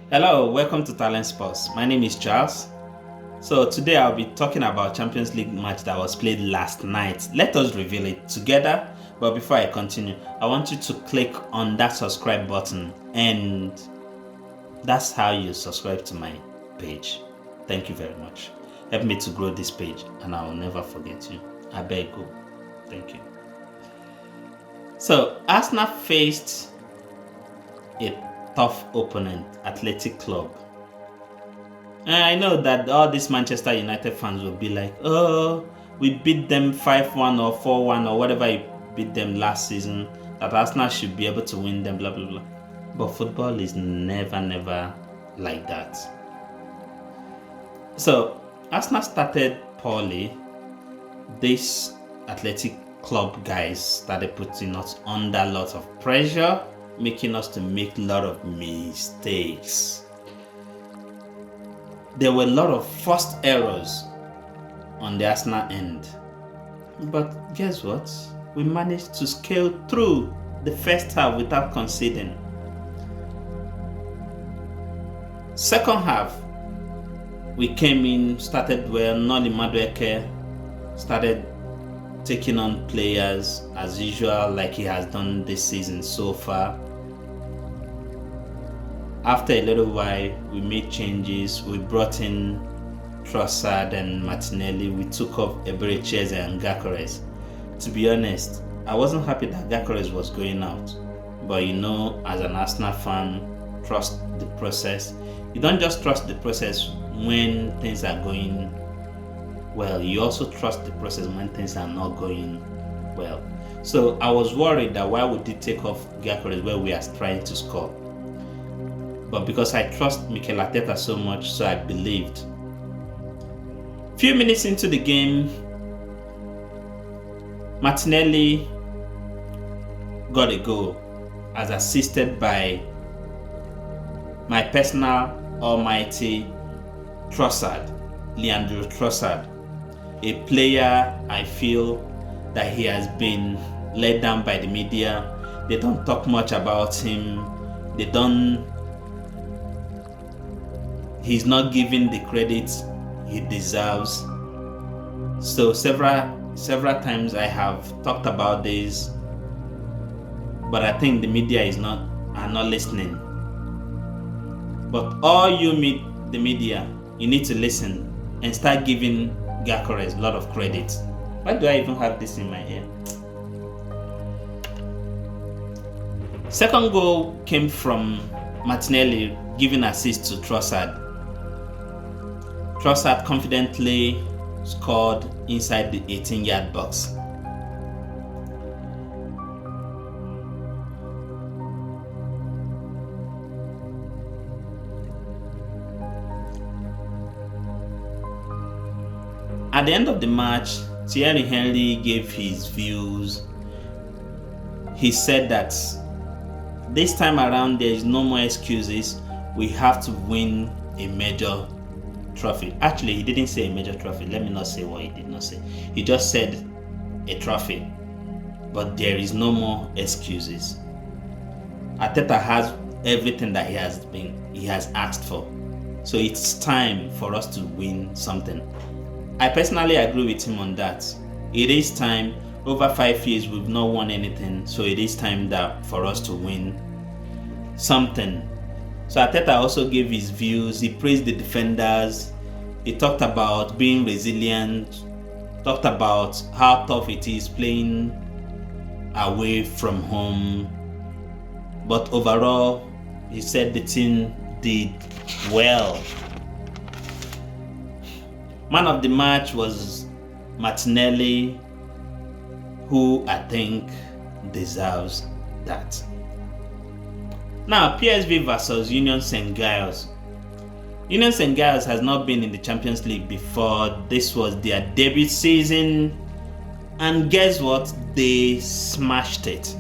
Hello, welcome to Talent Sports. My name is Charles. So today I'll be talking about Champions League match that was played last night. Let us reveal it together. But before I continue, I want you to click on that subscribe button, and that's how you subscribe to my page. Thank you very much. Help me to grow this page, and I will never forget you. I beg you. Thank you. So Arsenal faced a tough opponent, Athletic Club. And I know that all these Manchester United fans will be like, oh, we beat them 5-1 or 4-1 or whatever you beat them last season, that Arsenal should be able to win them, blah, blah, blah. But football is never like that. So Arsenal started poorly. This Athletic Club guys started putting us under a lot of pressure, making us to make a lot of mistakes. There were a lot of forced errors on the Arsenal end. But guess what? We managed to scale through the first half without conceding. Second half, we came in, started well. Noli Madueke started taking on players as usual, like he has done this season so far. After a little while, we made changes. We brought in Trossard and Martinelli. We took off Eberechieze and Gyökeres. To be honest, I wasn't happy that Gyökeres was going out. But as an Arsenal fan, trust the process. You don't just trust the process when things are going well. You also trust the process when things are not going well. So I was worried that why would he take off Gyökeres where we are trying to score? But because I trust Mikel Arteta so much, so I believed. Few minutes into the game, Martinelli got a goal as assisted by my personal almighty Trossard, Leandro Trossard, a player I feel that he has been let down by the media. They don't talk much about him. He's not given the credit he deserves. So several times I have talked about this, but I think the media are not listening. But all you meet the media, you need to listen and start giving Gyökeres a lot of credit. Why do I even have this in my ear? Second goal came from Martinelli giving assist to Trossard. Trossard confidently scored inside the 18-yard box. At the end of the match, Thierry Henry gave his views. He said that this time around there is no more excuses. We have to win a major trophy. Actually, he didn't say a major trophy. Let me not say what he did not say. He just said a trophy. But there is no more excuses. Arteta has everything that he has asked for. So it's time for us to win something. I personally agree with him on that. It is time. Over 5 years we've not won anything, so it is time for us to win something. So Arteta also gave his views. He praised the defenders. He talked about being resilient. Talked about how tough it is playing away from home. But overall, he said the team did well. Man of the match was Martinelli, who I think deserves that. Now, PSV versus Union Saint-Gilles. Union Saint-Gilles has not been in the Champions League before. This was their debut season. And guess what? They smashed it.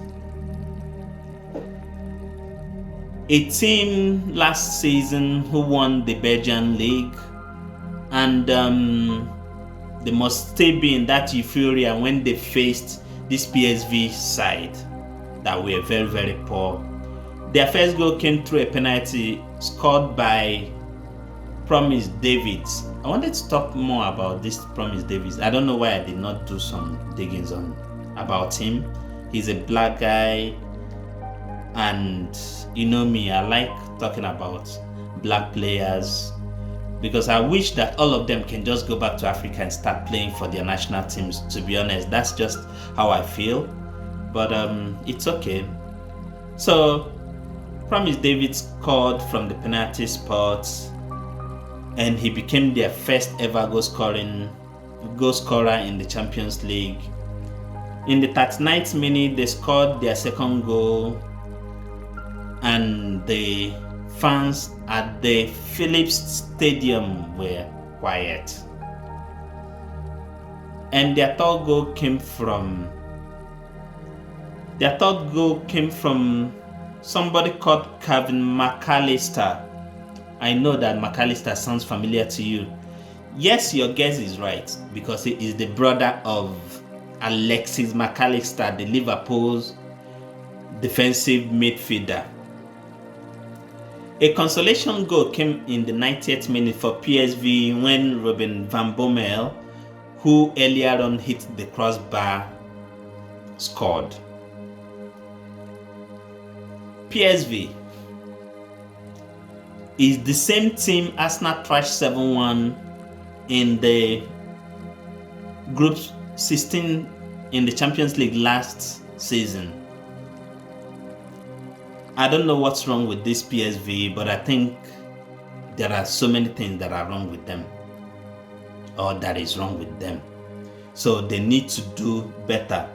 A team last season who won the Belgian League. And they must still be in that euphoria when they faced this PSV side that were very, very poor. Their first goal came through a penalty scored by Promise Davids. I wanted to talk more about this Promise Davids. I don't know why I did not do some diggings on about him. He's a black guy, and you know me, I like talking about black players because I wish that all of them can just go back to Africa and start playing for their national teams. To be honest, that's just how I feel. But it's okay. So Promise Davids scored from the penalty spot, and he became their first ever goal scorer in the Champions League. In the 39th minute, they scored their second goal, and the fans at the Philips Stadium were quiet. And their third goal came from somebody called Kevin McAllister. I know that McAllister sounds familiar to you. Yes, your guess is right, because he is the brother of Alexis McAllister, the Liverpool's defensive midfielder. A consolation goal came in the 90th minute for PSV when Robin van Bommel, who earlier on hit the crossbar, scored. PSV is the same team Arsenal trashed 7-1 in the Group 16 in the Champions League last season. I don't know what's wrong with this PSV, but I think there are so many things that are wrong with them, or that is wrong with them. So they need to do better.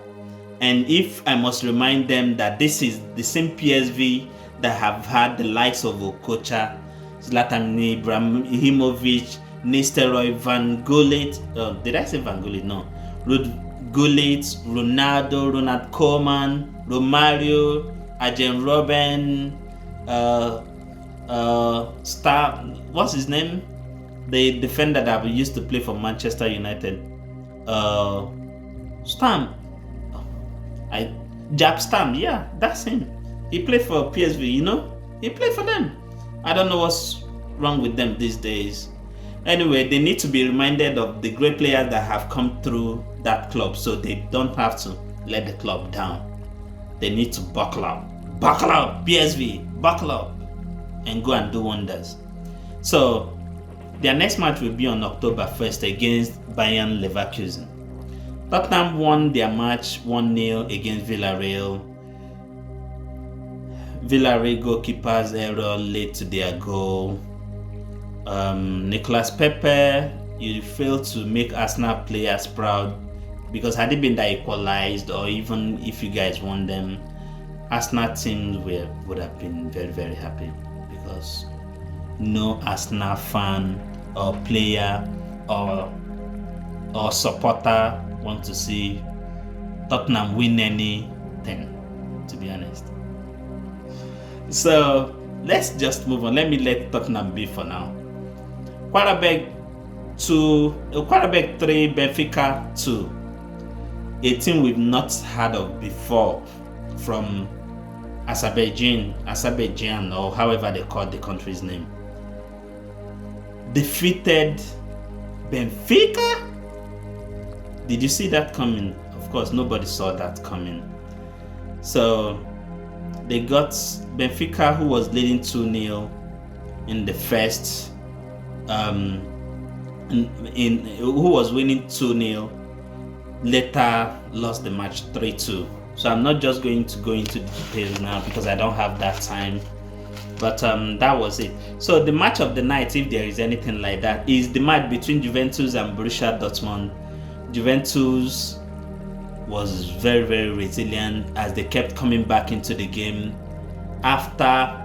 And if I must remind them that this is the same PSV that have had the likes of Okocha, Zlatan Ibrahimovic, Nistelrooy, Van Gullit. Did I say Van Gullit? No. Gullit, Ronaldo, Ronald Koeman, Romario, Arjen Robben, what's his name? The defender that we used to play for Manchester United. Jab Stam, yeah, that's him. He played for PSV, you know? He played for them. I don't know what's wrong with them these days. Anyway, they need to be reminded of the great players that have come through that club, so they don't have to let the club down. They need to buckle up, PSV, buckle up, and go and do wonders. So their next match will be on October 1st against Bayern Leverkusen. Tottenham won their match 1-0 against Villarreal. Villarreal goalkeeper's error led to their goal. Nicolas Pepe, you failed to make Arsenal players proud, because had it been that equalized, or even if you guys won them, Arsenal teams would have been very, very happy, because no Arsenal fan or player or supporter want to see Tottenham win anything, to be honest. So let's just move on. Let me let Tottenham be for now. Quarterback 3, Benfica 2. A team we've not heard of before from Azerbaijan, or however they call the country's name, defeated Benfica. Did you see that coming? Of course, nobody saw that coming. So they got Benfica, who was leading 2-0 in the first, who was winning 2-0, later lost the match 3-2. So I'm not just going to go into details now because I don't have that time. But that was it. So the match of the night, if there is anything like that, is the match between Juventus and Borussia Dortmund. Juventus was very, very resilient as they kept coming back into the game after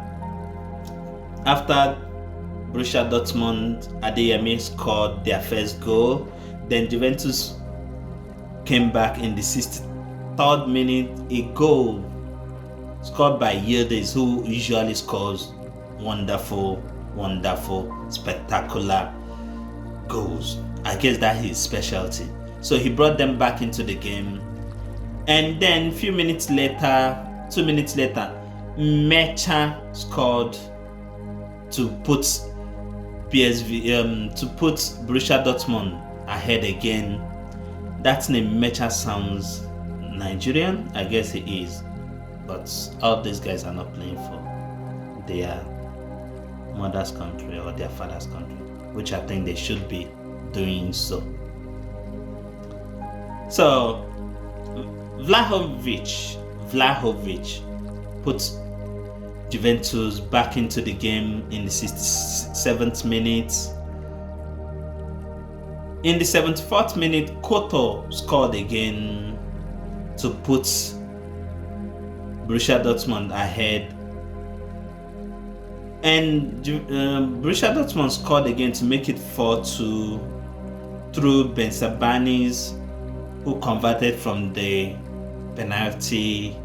Borussia Dortmund, Adeyemi scored their first goal. Then Juventus came back in the 63rd minute, a goal scored by Yildiz, who usually scores wonderful, spectacular goals. I guess that's his specialty. So he brought them back into the game. And then 2 minutes later, Mecha scored to put to put Borussia Dortmund ahead again. That name Mecha sounds Nigerian, I guess it is, but all these guys are not playing for their mother's country or their father's country, which I think they should be doing so. So Vlahovic put Juventus back into the game in the 67th minute. In the 74th minute, Koto scored again to put Borussia Dortmund ahead. And Borussia Dortmund scored again to make it 4-2 through Ben Sabanis, who converted from the penalty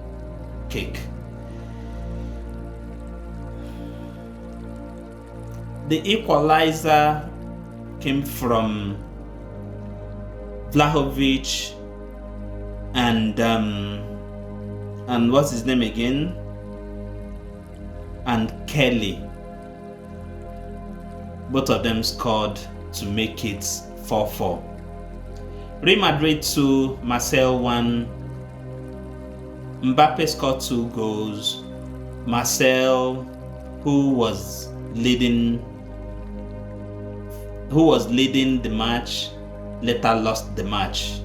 kick. The equalizer came from Vlahovic and what's his name again? And Kelly. Both of them scored to make it 4-4. Real Madrid 2, Marseille 1. Mbappe scored 2 goals. Marseille, who was leading the match, later lost the match.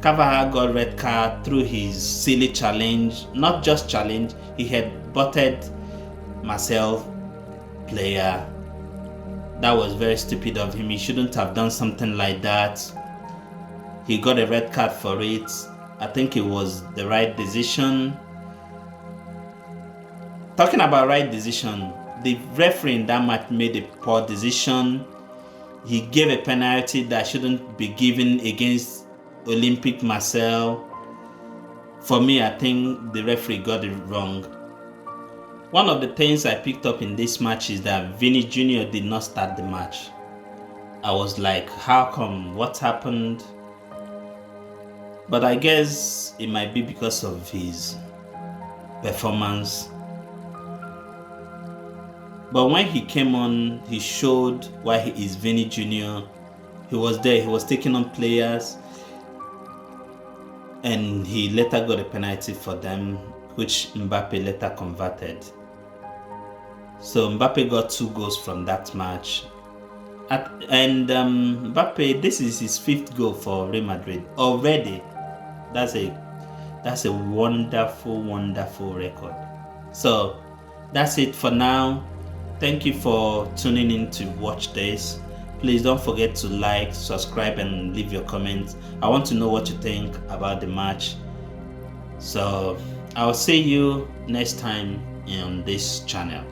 Carvajal got red card through his silly challenge. Not just challenge, he had butted Marseille player. That was very stupid of him. He shouldn't have done something like that. He got a red card for it. I think it was the right decision. Talking about right decision, the referee in that match made a poor decision. He gave a penalty that shouldn't be given against Olympique Marseille. For me, I think the referee got it wrong. One of the things I picked up in this match is that Vini Jr. did not start the match. I was like, how come? What happened? But I guess it might be because of his performance. But when he came on, he showed why he is Vini Jr. He was there, he was taking on players, and he later got a penalty for them, which Mbappe later converted. So Mbappe got 2 goals from that match. And Mbappe, this is his 5th goal for Real Madrid already. That's a wonderful, wonderful record. So that's it for now. Thank you for tuning in to watch this. Please don't forget to like, subscribe, and leave your comments. I want to know what you think about the match. So I'll see you next time on this channel.